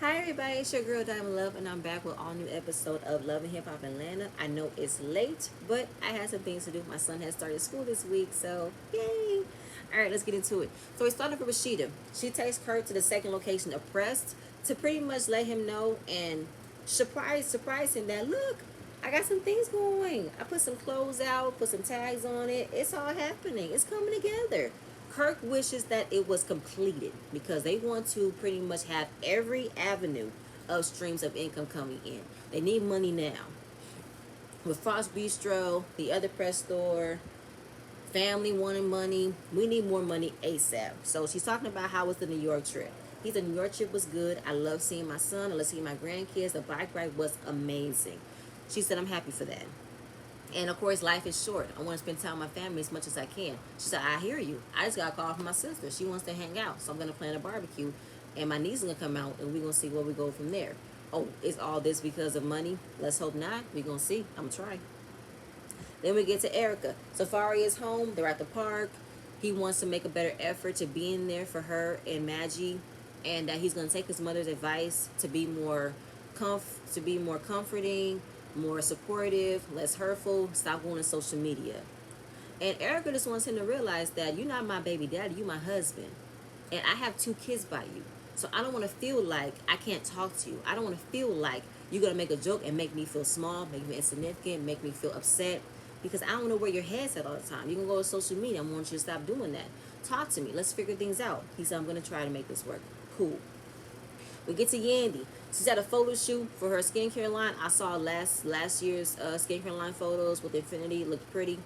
Hi everybody, it's your girl Diamond Love, and I'm back with all new episode of Love and Hip Hop Atlanta. I know it's late, but I had some things to do. My son has started school this week, so yay! All right, let's get into it. So we started with Rashida. She takes Kurt to the second location, Oppressed, to pretty much let him know and surprise him that look, I got some things going. I put some clothes out, put some tags on it. It's all happening. It's coming together. Kirk wishes that it was completed because they want to pretty much have every avenue of streams of income coming in. They need money now. With Frost Bistro, the other press store, family wanting money, we need more money ASAP. So she's talking about how was the New York trip. He said New York trip was good. I love seeing my son. I love seeing my grandkids. The bike ride was amazing. She said I'm happy for that. And of course, life is short. I want to spend time with my family as much as I can. She said, I hear you. I just got a call from my sister. She wants to hang out. So I'm going to plan a barbecue. And my niece is going to come out and we're going to see where we go from there. Oh, is all this because of money? Let's hope not. We're going to see. I'm going to try. Then we get to Erica. Safari is home. They're at the park. He wants to make a better effort to be in there for her and Maggie. And that he's going to take his mother's advice to be more comforting, more supportive, less hurtful, stop going to social media. And Erica just wants him to realize that you're not my baby daddy, you're my husband. And I have two kids by you. So I don't want to feel like I can't talk to you. I don't want to feel like you're going to make a joke and make me feel small, make me insignificant, make me feel upset. Because I don't know where your head's at all the time. You can go to social media. I want you to stop doing that. Talk to me. Let's figure things out. He said, I'm going to try to make this work. Cool. We get to Yandy. She's at a photo shoot for her skincare line. I saw last year's skincare line photos with Infinity. It looked pretty.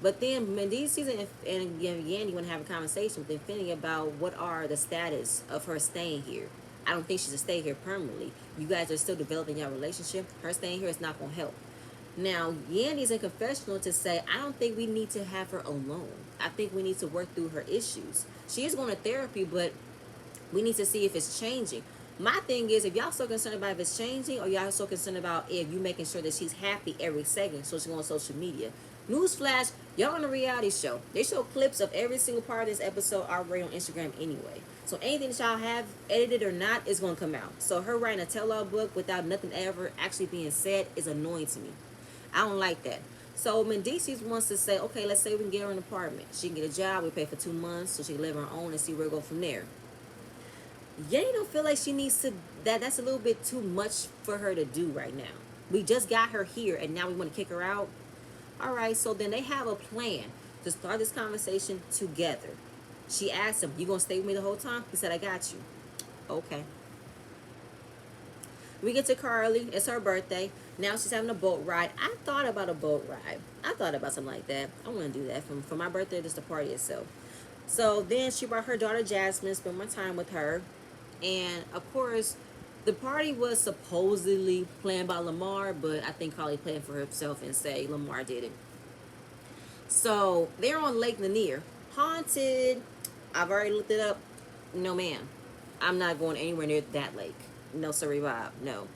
But then Mendy season and Yandy want to have a conversation with Infinity about what are the status of her staying here. I don't think she should stay here permanently. You guys are still developing your relationship. Her staying here is not going to help. Now, Yandy's in confessional to say, I don't think we need to have her alone. I think we need to work through her issues. She is going to therapy, but we need to see if it's changing. My thing is, if y'all so concerned about if it's changing, or y'all so concerned about if you making sure that she's happy every second, so she's on social media. Newsflash, y'all on a reality show. They show clips of every single part of this episode already on Instagram anyway. So anything that y'all have edited or not is going to come out. So her writing a tell-all book without nothing ever actually being said is annoying to me. I don't like that. So Mendices wants to say, okay, let's say we can get her an apartment. She can get a job. We pay for 2 months so she can live on her own and see where we go from there. Yanni don't feel like she needs to. That's a little bit too much for her to do right now. We just got her here and now we want to kick her out. All right, so then they have a plan to start this conversation together. She asked him, "You gonna stay with me the whole time?" He said, "I got you." Okay. We get to Carly. It's her birthday. Now she's having a boat ride. I thought about a boat ride. I thought about something like that. I want to do that for my birthday, just the party itself. So then she brought her daughter Jasmine, spent more time with her. And of course, the party was supposedly planned by Lamar, but I think Carly planned for herself and say Lamar did it. So they're on Lake Lanier. Haunted. I've already looked it up. No, ma'am. I'm not going anywhere near that lake. No, sorry, Bob. No.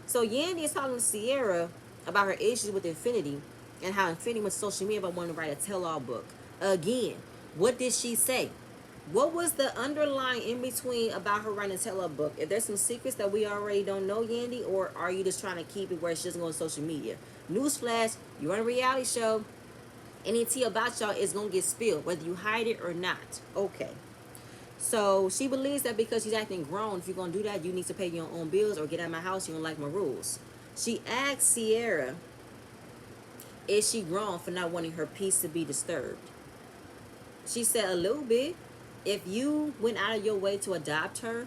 So Yandy is talking to Sierra about her issues with Infinity and how Infinity went to social media about wanting to write a tell-all book. Again, what did she say? What was the underlying in between about her writing a tell-all book? If there's some secrets that we already don't know, Yandy, or are you just trying to keep it where she doesn't go on social media? Newsflash, you're on a reality show. Any tea about y'all is going to get spilled, whether you hide it or not. Okay. So she believes that because she's acting grown, if you're going to do that, you need to pay your own bills or get out of my house. You don't like my rules. She asked Sierra, is she grown for not wanting her peace to be disturbed? She said a little bit. If you went out of your way to adopt her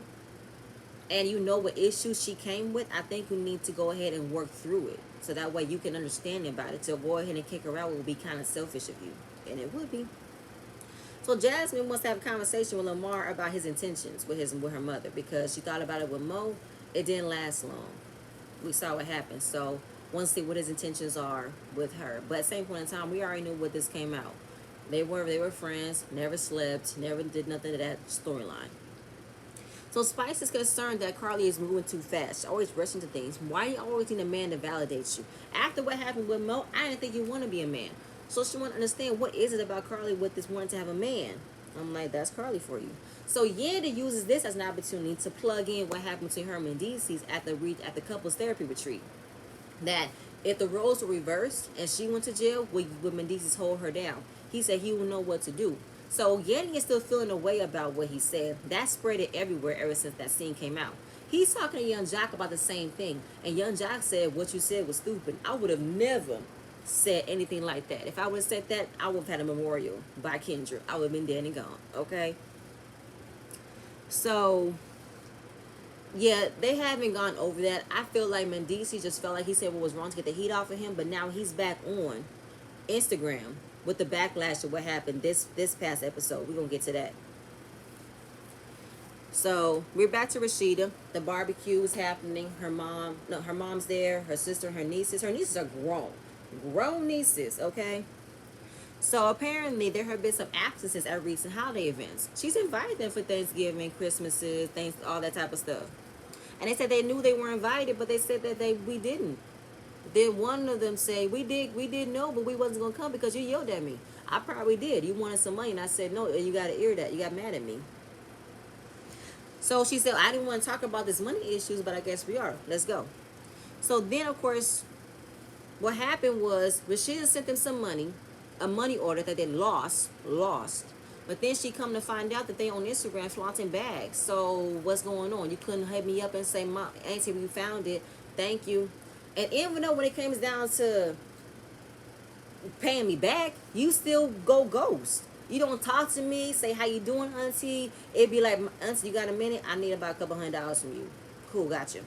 and you know what issues she came with, I think you need to go ahead and work through it. So that way you can understand about it. To go ahead and kick her out would be kind of selfish of you. And it would be. So Jasmine wants to have a conversation with Lamar about his intentions with her mother because she thought about it with Mo. It didn't last long. We saw what happened. So wants to see what his intentions are with her. But at the same point in time, we already knew what this came out. They were friends, never slept, never did nothing to that storyline. So Spice is concerned that Carly is moving too fast. She's always rushing to things. Why do you always need a man to validate you? After what happened with Mo, I didn't think you want to be a man. So she want to understand what is it about Carly with this wanting to have a man. I'm like, that's Carly for you. So Yanda uses this as an opportunity to plug in what happened between her and Mendices at the couples therapy retreat. That if the roles were reversed and she went to jail, would Mendices hold her down? He said he would know what to do. So Yanni is still feeling a way about what he said. That spread it everywhere ever since that scene came out. He's talking to Young Jock about the same thing. And Young Jock said, what you said was stupid. I would have never said anything like that. If I would have said that, I would have had a memorial by Kendra. I would have been dead and gone. Okay? So yeah, they haven't gone over that. I feel like Mendici just felt like he said what was wrong to get the heat off of him, but now he's back on Instagram with the backlash of what happened this past episode. We're gonna get to that. So we're back to Rashida. The barbecue is happening. Her mom's there. Her sister, her nieces. Her nieces are grown nieces. Okay. So apparently there have been some absences at recent holiday events. She's invited them for Thanksgiving, Christmases, things, all that type of stuff. And they said they knew they were invited, but they said that we didn't. Then one of them said, we did know, but we wasn't gonna come because you yelled at me. I probably did. You wanted some money, and I said no. And you got to ear that. You got mad at me. So she said, I didn't want to talk about this money issues, but I guess we are. Let's go. So then, of course, what happened was Rashida sent them some money, a money order that they lost. But then she come to find out that they on Instagram flaunting bags. So what's going on? You couldn't hit me up and say, "Mom, Auntie, we found it. Thank you." And even though when it comes down to paying me back, you still go ghost. You don't talk to me, say how you doing, Auntie. It'd be like, Auntie, you got a minute? I need about a couple $100 from you. Cool, got you.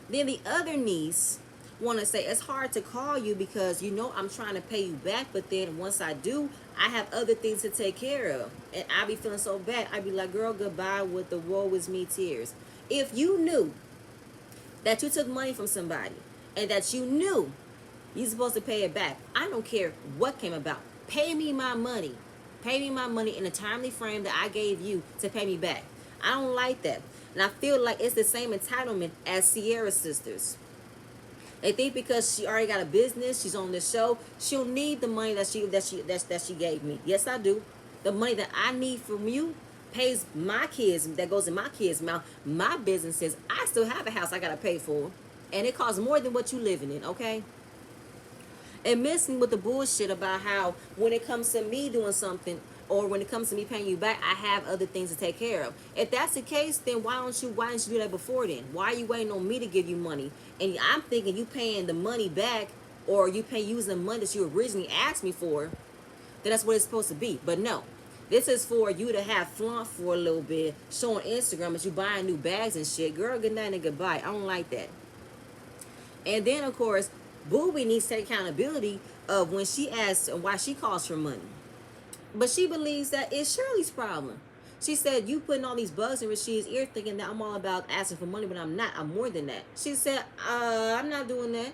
Then the other niece want to say it's hard to call you because I'm trying to pay you back, but then once I do, I have other things to take care of, and I be feeling so bad. I be like, girl, goodbye with the woe is me tears. If you knew that you took money from somebody and that you knew you're supposed to pay it back, I don't care what came about. Pay me my money. Pay me my money in a timely frame that I gave you to pay me back. I don't like that. And I feel like it's the same entitlement as Sierra's sisters. They think because she already got a business, she's on the show, she'll need the money that she gave me. Yes, I do. The money that I need from you pays my kids, that goes in my kids' mouth, my businesses. I still have a house I gotta pay for, and it costs more than what you living in. Okay. And missing with the bullshit about how when it comes to me doing something or when it comes to me paying you back, I have other things to take care of. If that's the case, then why didn't you do that before then? Why are you waiting on me to give you money? And I'm thinking you paying the money back or you using the money that you originally asked me for, then that's what it's supposed to be. But no. This is for you to have flaunt for a little bit, showing Instagram that you buying new bags and shit. Girl, good night and goodbye. I don't like that. And then, of course, Booby needs to take accountability of when she asks why she calls for money. But she believes that it's Shirley's problem. She said, you putting all these bugs in Rasheed's ear thinking that I'm all about asking for money, but I'm not. I'm more than that. She said, I'm not doing that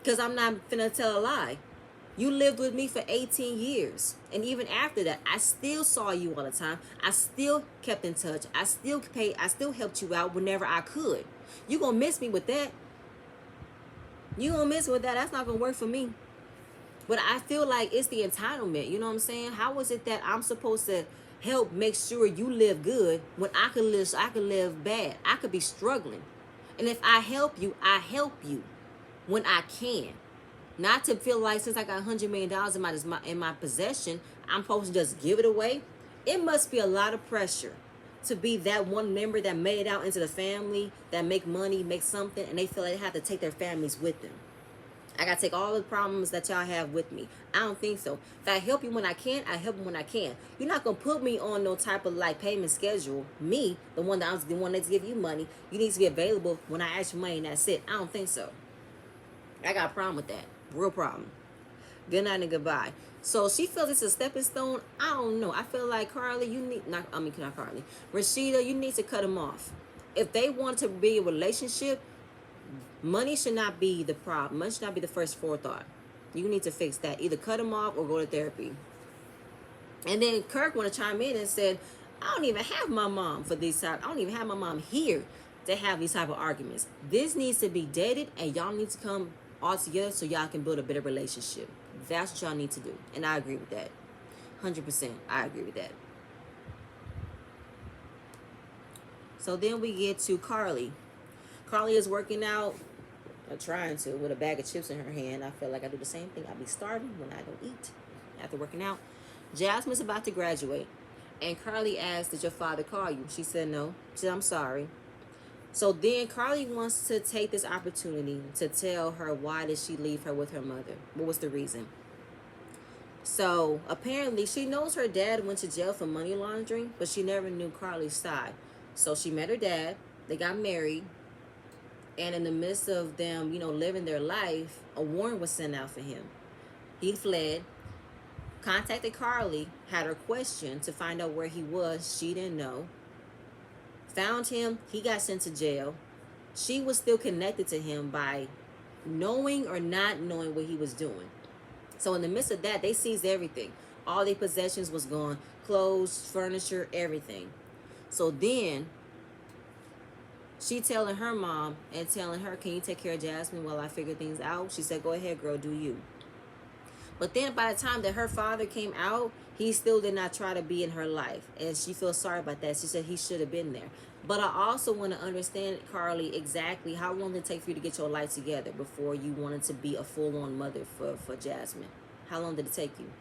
because I'm not finna tell a lie. You lived with me for 18 years. And even after that, I still saw you all the time. I still kept in touch. I still helped you out whenever I could. You gonna miss me with that. That's not gonna work for me. But I feel like it's the entitlement. You know what I'm saying? How is it that I'm supposed to help make sure you live good when I could live bad? I could be struggling. And if I help you when I can. Not to feel like since I got $100 million in my possession, I'm supposed to just give it away. It must be a lot of pressure to be that one member that made it out into the family, that make money, make something, and they feel like they have to take their families with them. I got to take all the problems that y'all have with me. I don't think so. If I help you when I can, I help you when I can. You're not going to put me on no type of like payment schedule. Me, the one that's give you money, you need to be available when I ask for money and that's it. I don't think so. I got a problem with that. Real problem. Good night and goodbye. So she feels it's a stepping stone. I don't know. I feel like Carly, not Carly. Rashida, you need to cut them off. If they want to be a relationship, money should not be the problem. Money should not be the first forethought. You need to fix that. Either cut them off or go to therapy. And then Kirk want to chime in and said, I don't even have my mom for these type. I don't even have my mom here to have these type of arguments. This needs to be dated and y'all need to come all together so y'all can build a better relationship. That's what y'all need to do. And I agree with that. 100%. I agree with that. So then we get to Carly. Carly is working out, or trying to, with a bag of chips in her hand. I feel like I do the same thing. I be starving when I don't eat after working out. Jasmine's about to graduate, and Carly asked, "Did your father call you?" She said no. She said, "I'm sorry." So then Carly wants to take this opportunity to tell her why did she leave her with her mother. What was the reason? So apparently she knows her dad went to jail for money laundering, but she never knew Carly's side. So she met her dad, they got married, and in the midst of them, living their life, a warrant was sent out for him. He fled, contacted Carly, had her questioned to find out where he was. She didn't know. Found him, he got sent to jail. She was still connected to him by knowing or not knowing what he was doing. So in the midst of that, they seized everything. All their possessions was gone. Clothes, furniture, everything. So then she telling her mom and telling her, "Can you take care of Jasmine while I figure things out?" She said, "Go ahead, girl, do you." But then by the time that her father came out, he still did not try to be in her life. And she feels sorry about that. She said he should have been there. But I also want to understand, Carly, exactly how long did it take for you to get your life together before you wanted to be a full-on mother for Jasmine? How long did it take you?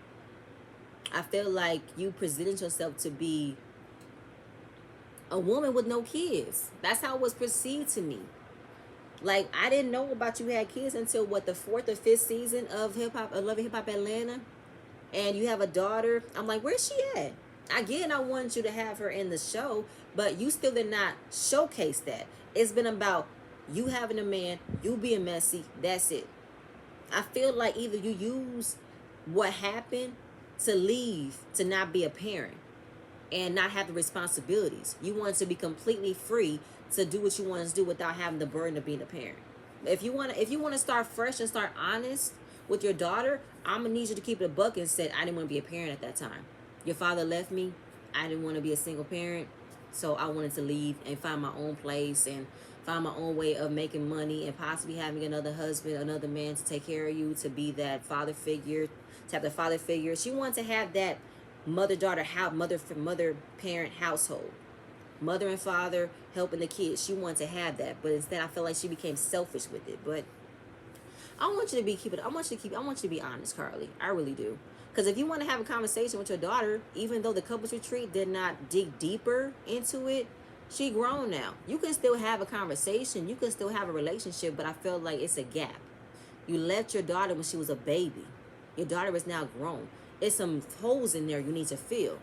I feel like you presented yourself to be a woman with no kids. That's how it was perceived to me. Like, I didn't know about you had kids until what, the fourth or fifth season of Hip Hop, Love and Hip Hop Atlanta, and you have a daughter. I'm like, where's she at? Again, I wanted you to have her in the show, but you still did not showcase that. It's been about you having a man, you being messy. That's it. I feel like either you use what happened to leave to not be a parent and not have the responsibilities. You want to be completely free to do what you want to do without having the burden of being a parent. If you want to start fresh and start honest with your daughter, I'm gonna need you to keep it a buck and say, I didn't want to be a parent at that time. Your father left me. I didn't want to be a single parent, so I wanted to leave and find my own place and find my own way of making money and possibly having another husband, another man to take care of you, to be that father figure, to have the father figure. She wanted to have that mother daughter mother parent household, mother and father helping the kids. She wanted to have that, but instead I feel like she became selfish with it. But I want you to be keep it. I want you to be honest, Carly. I really do. Because if you want to have a conversation with your daughter, even though the couples retreat did not dig deeper into it, she grown now. You can still have a conversation. You can still have a relationship, but I feel like it's a gap. You left your daughter when she was a baby. Your daughter is now grown. It's some holes in there you need to fill.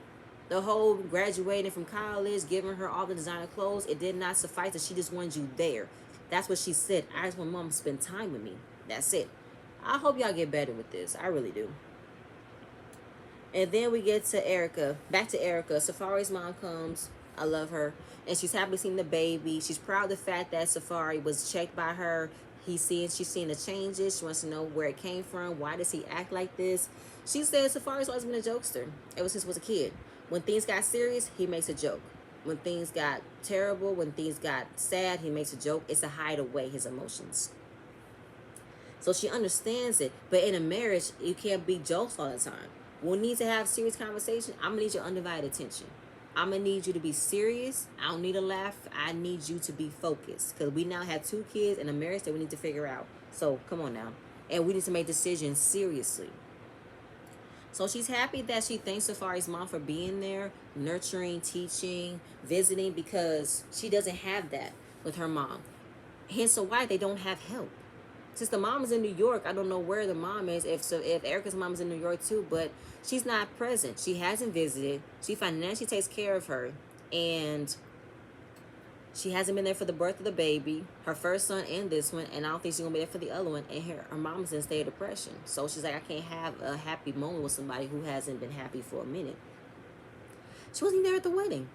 The whole graduating from college, giving her all the designer clothes, it did not suffice. That she just wanted you there. That's what she said. I just want mom to spend time with me. That's it. I hope y'all get better with this. I really do. And then we get to Erica. Back to Erica. Safari's mom comes. I love her. And she's happy seeing the baby. She's proud of the fact that Safari was checked by her. She's seeing the changes. She wants to know where it came from. Why does he act like this? She says Safari's always been a jokester ever since he was a kid. When things got serious, he makes a joke. When things got terrible, when things got sad, he makes a joke. It's to hide away his emotions. So she understands it. But in a marriage, you can't be jokes all the time. We need to have serious conversation. I'm going to need your undivided attention. I'm going to need you to be serious. I don't need a laugh. I need you to be focused. Because we now have 2 kids and a marriage that we need to figure out. So come on now. And we need to make decisions seriously. So she's happy that she thanks Safari's mom for being there, nurturing, teaching, visiting, because she doesn't have that with her mom. Hence why they don't have help. Since the mom is in New York, I don't know where the mom is. If Erica's mom is in New York too, but she's not present. She hasn't visited. She financially takes care of her, and she hasn't been there for the birth of the baby, her first son and this one, and I don't think she's gonna be there for the other one. And her mom's in a state of depression, so she's like, I can't have a happy moment with somebody who hasn't been happy for a minute. She wasn't even there at the wedding.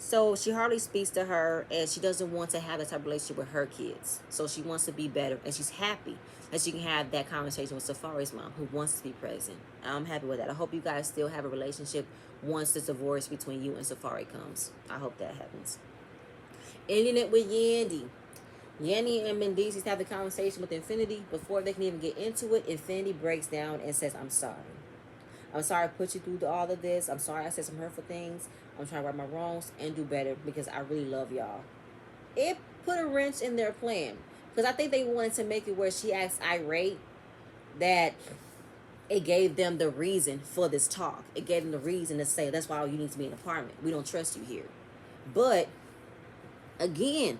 So she hardly speaks to her, and she doesn't want to have that type of relationship with her kids. So she wants to be better, and she's happy that she can have that conversation with Safari's mom, who wants to be present. I'm happy with that. I hope you guys still have a relationship once the divorce between you and Safari comes. I hope that happens. Ending it with Yandy. Yandy and Mendeecees have the conversation with Infinity. Before they can even get into it, Infinity breaks down and says, I'm sorry. I'm sorry I put you through all of this. I'm sorry I said some hurtful things. I'm trying to right my wrongs and do better because I really love y'all. It put a wrench in their plan because I think they wanted to make it where she acts irate, that it gave them the reason for this talk. It gave them the reason to say that's why you need to be in an apartment. We don't trust you here. But again,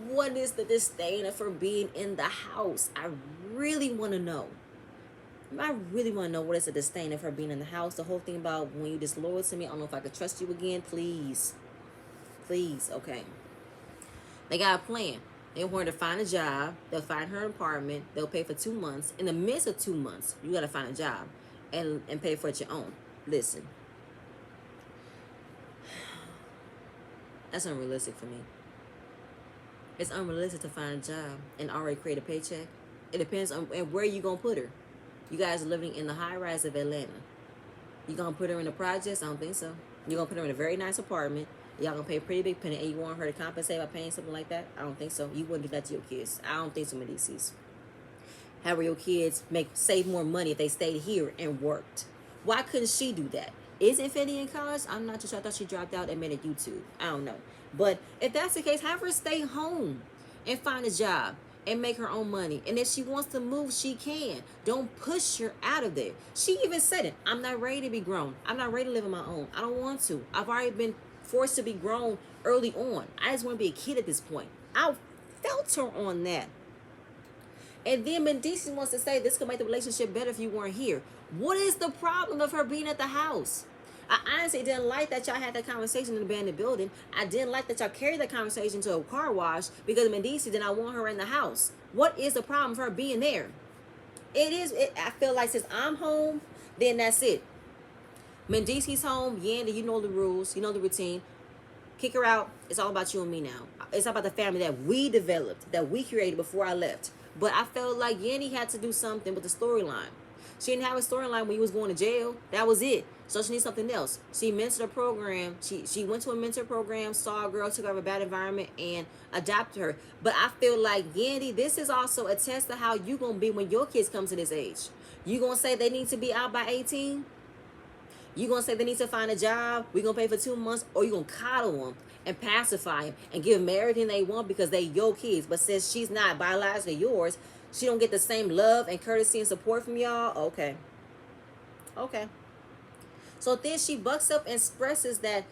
what is the disdain for being in the house? I really want to know. I really want to know what is the disdain of her being in the house. The whole thing about when you disloyal to me, I don't know if I could trust you again. Please. Please. Okay. They got a plan. They want her to find a job. They'll find her an apartment. They'll pay for 2 months. In the midst of 2 months, you got to find a job and pay for it your own. Listen. That's unrealistic for me. It's unrealistic to find a job and already create a paycheck. It depends on where you going to put her. You guys are living in the high rise of Atlanta. You going to put her in the projects? I don't think so. You're going to put her in a very nice apartment. Y'all going to pay a pretty big penny, and you want her to compensate by paying something like that? I don't think so. You wouldn't do that to your kids. I don't think so, Medicis. However, your kids save more money if they stayed here and worked. Why couldn't she do that? Is Infinity in college? I'm not too sure. I thought she dropped out and made a YouTube. I don't know. But if that's the case, have her stay home and find a job and make her own money. And if she wants to move, she can. Don't push her out of there. She even said it. I'm not ready to be grown. I'm not ready to live on my own. I don't want to. I've already been forced to be grown early on. I just want to be a kid at this point. I felt her on that. And then Mendici wants to say this could make the relationship better if you weren't here. What is the problem of her being at the house? I honestly didn't like that y'all had that conversation in the abandoned building. I didn't like that y'all carried that conversation to a car wash because Mendici did not want her in the house. What is the problem of her being there? I feel like since I'm home, then that's it. Mendici's home. Yandy, you know the rules. You know the routine. Kick her out. It's all about you and me now. It's all about the family that we developed, that we created before I left. But I felt like Yandy had to do something with the storyline. She didn't have a storyline when he was going to jail. That was it. So she needs something else. She mentored a program. She went to a mentor program, saw a girl, took her out of a bad environment, and adopted her. But I feel like, Yandy, this is also a test of how you going to be when your kids come to this age. You going to say they need to be out by 18? You going to say they need to find a job? We going to pay for 2 months? Or you going to coddle them and pacify them and give them everything they want because they your kids? But since she's not biologically yours, she don't get the same love and courtesy and support from y'all? Okay. Okay. So then she bucks up and expresses that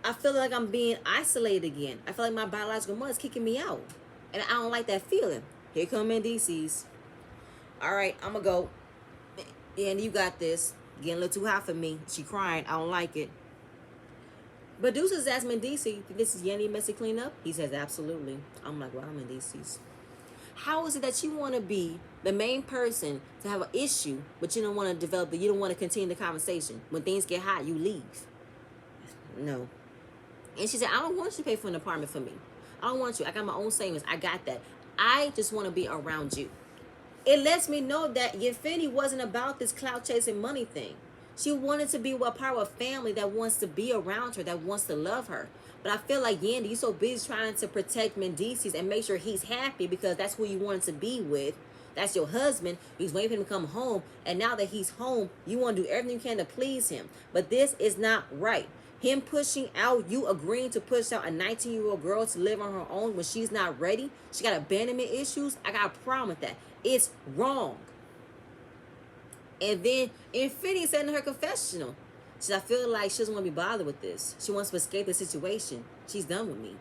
I feel like I'm being isolated again. I feel like my biological mother's kicking me out. And I don't like that feeling. Here come NDCs. All right, I'm going to go. And you got this. Getting a little too hot for me. She crying. I don't like it. But Deuces asked Mendici, this is Yandy messy cleanup? He says, absolutely. I'm like, wow, Mendici's. How is it that you want to be the main person to have an issue, but you don't want to develop it? You don't want to continue the conversation. When things get hot, you leave. No. And she said, I don't want you to pay for an apartment for me. I don't want you. I got my own savings. I got that. I just want to be around you. It lets me know that Yinfinity wasn't about this clout chasing money thing. She wanted to be a part of a family that wants to be around her, that wants to love her. But I feel like, Yandy, you're so busy trying to protect Mendicis and make sure he's happy because that's who you wanted to be with. That's your husband. He's waiting for him to come home. And now that he's home, you want to do everything you can to please him. But this is not right. Him pushing out, you agreeing to push out a 19-year-old girl to live on her own when she's not ready. She got abandonment issues. I got a problem with that. It's wrong. And then Infinity said in her confessional, she said, I feel like she doesn't want to be bothered with this. She wants to escape the situation. She's done with me.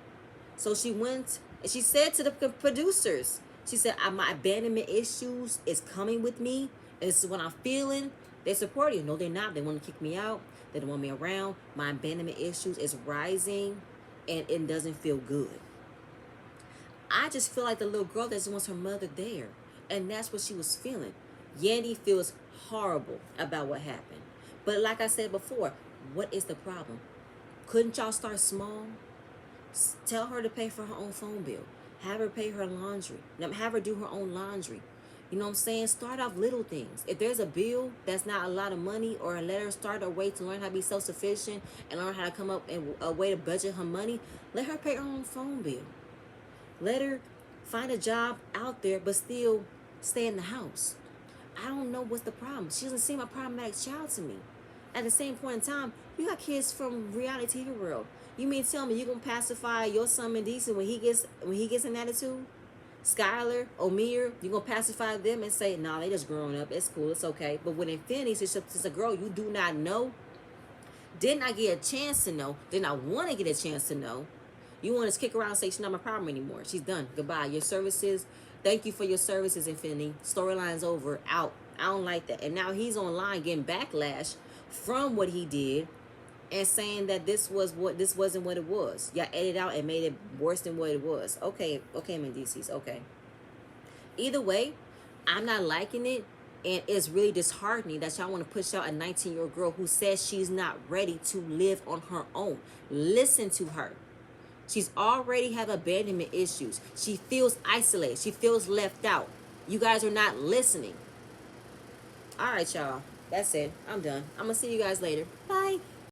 So she went and she said to the producers, she said, my abandonment issues is coming with me. And this is what I'm feeling. They support you. No, they're not. They want to kick me out. They don't want me around. My abandonment issues is rising and it doesn't feel good. I just feel like the little girl that just wants her mother there. And that's what she was feeling. Yandy feels horrible about what happened. But like I said before, what is the problem? Couldn't y'all start small? Tell her to pay for her own phone bill. Have her pay her laundry. Have her do her own laundry. You know what I'm saying? Start off little things. If there's a bill that's not a lot of money, or let her start a way to learn how to be self-sufficient and learn how to come up with a way to budget her money, let her pay her own phone bill. Let her find a job out there but still stay in the house. I don't know what's the problem. She doesn't seem a problematic child to me. At the same point in time, you got kids from reality TV world. You mean tell me you gonna pacify your son Mendeecees when he gets an attitude? Skylar, Omir, you gonna pacify them and say, nah, they just growing up. It's cool, it's okay. But when Infinity, since a girl you do not know, did not get a chance to know, did not want to get a chance to know, you want to kick around and say she's not my problem anymore. She's done. Goodbye. Your services, thank you for your services, Infinity. Storyline's over. Out. I don't like that. And now he's online getting backlash from what he did and saying that this wasn't what it was. Y'all edited out and made it worse than what it was. Okay, Mendeecees, okay. Either way, I'm not liking it. And it's really disheartening that y'all want to push out a 19-year-old girl who says she's not ready to live on her own. Listen to her. She's already have abandonment issues. She feels isolated. She feels left out. You guys are not listening. All right, y'all. That's it. I'm done. I'm going to see you guys later. Bye.